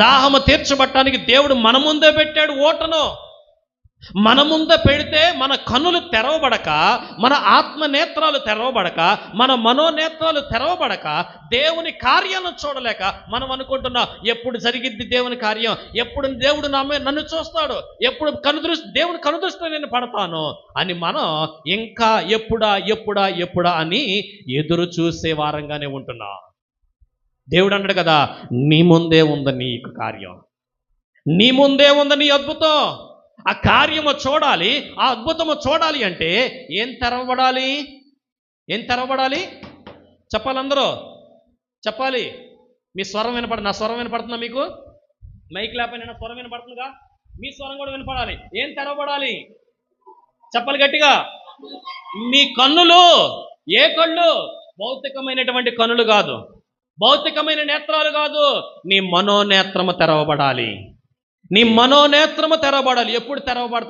దాహము తీర్చబట్టడానికి దేవుడు మన ముందే పెట్టాడు ఓటను. మన ముందే పెడితే మన కన్నులు తెరవబడక, మన ఆత్మ నేత్రాలు తెరవబడక, మన మనోనేత్రాలు తెరవబడక దేవుని కార్యాలను చూడలేక మనం అనుకుంటున్నాం, ఎప్పుడు జరిగిద్ది దేవుని కార్యం, ఎప్పుడు దేవుడు నన్ను చూస్తాడు, ఎప్పుడు దేవుని కనుదృష్టిలో నేను పడతాను అని మనం ఇంకా ఎప్పుడా ఎప్పుడా ఎప్పుడా అని ఎదురు చూసే వారంగానే ఉంటున్నాం. దేవుడు అన్నాడు కదా, నీ ముందే ఉంది నీ కార్యం, నీ ముందే ఉంది నీ అద్భుతం. ఆ కార్యము చూడాలి, ఆ అద్భుతము చూడాలి అంటే ఏం తెరవబడాలి? ఏం తెరవబడాలి చెప్పాలి, అందరూ చెప్పాలి. మీ స్వరం నా స్వరం వినపడుతుందా? మీకు మైక్ లేకపోయినా నా స్వరం వినపడుతుందిగా, మీ స్వరం కూడా వినపడాలి. ఏం తెరవబడాలి చెప్పాలి గట్టిగా. మీ కన్నులు. ఏ కళ్ళు? భౌతికమైనటువంటి కన్నులు కాదు, భౌతికమైన నేత్రాలు కాదు, నీ మనోనేత్రము తెరవబడాలి. నీ మనోనేత్రము తెరవబడాలి. ఎప్పుడు తెరవబడుతుంది?